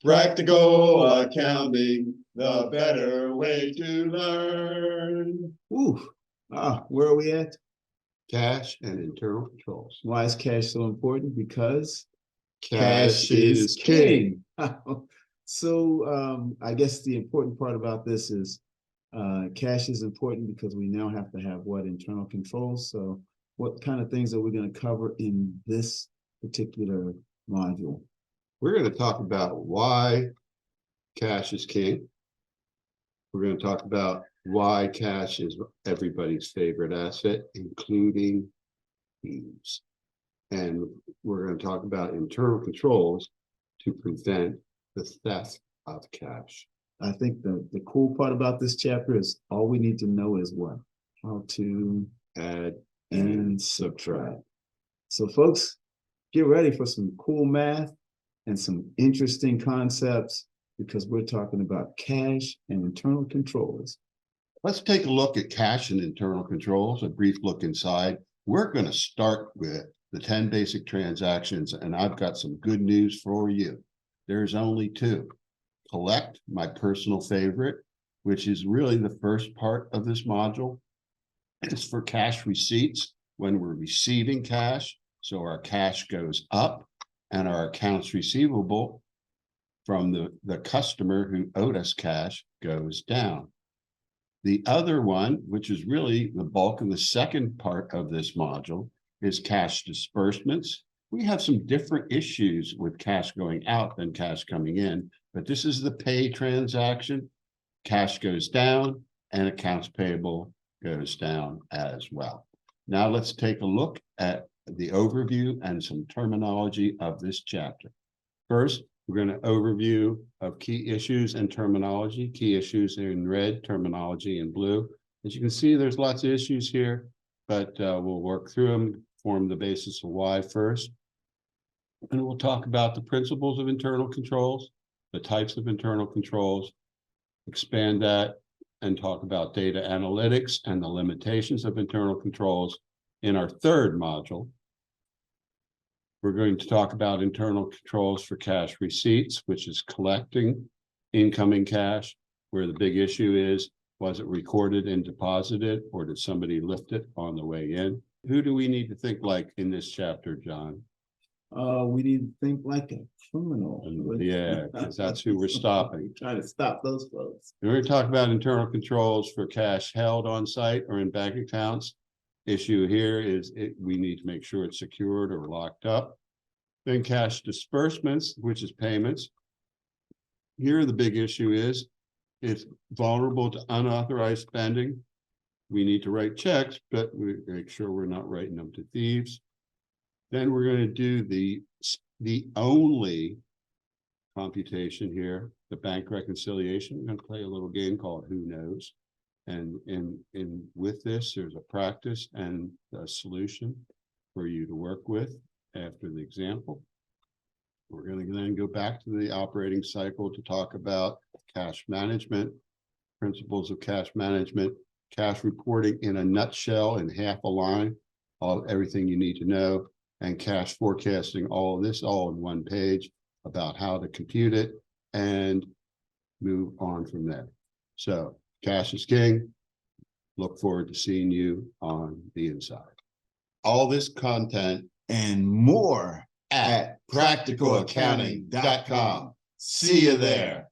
Practical accounting, the better way to learn. Ooh, where are we at? Cash and internal controls. Why is cash so important? Because Cash is king. So I guess the important part about this is cash is important because we now have to have what internal controls. So what kind of things are we going to cover in this particular module? We're going to talk about why cash is king. We're going to talk about why cash is everybody's favorite asset, including thieves. And we're going to talk about internal controls to prevent the theft of cash. I think the cool part about this chapter is all we need to know is what? How to Add and subtract. So folks, get ready for some cool math and some interesting concepts because we're talking about cash and internal controls. Let's take a look at cash and internal controls, a brief look inside. We're going to start with the 10 basic transactions, and I've got some good news for you. There's only two. Collect, my personal favorite, which is really the first part of this module. It's for cash receipts when we're receiving cash. So our cash goes up and our accounts receivable from the customer who owed us cash goes down. The other one, which is really the bulk of the second part of this module, is cash disbursements. We have some different issues with cash going out than cash coming in, but this is the pay transaction. Cash goes down and accounts payable goes down as well. Now let's take a look at the overview and some terminology of this chapter. First, we're going to overview of key issues and terminology. Key issues in red, terminology in blue. As you can see, there's lots of issues here, but we'll work through them, form the basis of why first. And we'll talk about the principles of internal controls, the types of internal controls, expand that, and talk about data analytics and the limitations of internal controls. In our third module, we're going to talk about internal controls for cash receipts, which is collecting incoming cash, where the big issue is, was it recorded and deposited, or did somebody lift it on the way in? Who do we need to think like in this chapter, John? We need to think like a criminal. Yeah, because that's who we're stopping. Trying to stop those folks. We're going to talk about internal controls for cash held on site or in bank accounts. Issue here is we need to make sure it's secured or locked up. Then cash disbursements, which is payments. Here, the big issue is it's vulnerable to unauthorized spending. We need to write checks, but we make sure we're not writing them to thieves. Then we're going to do the only computation here, the bank reconciliation. We're going to play a little game called Who Knows. And with this, there's a practice and a solution for you to work with after the example. We're going to then go back to the operating cycle to talk about cash management, principles of cash management, cash reporting in a nutshell in half a line, everything you need to know, and cash forecasting, all of this all in one page about how to compute it and move on from there. So cash is king. Look forward to seeing you on the inside. All this content And more at practicalaccounting.com. See you there.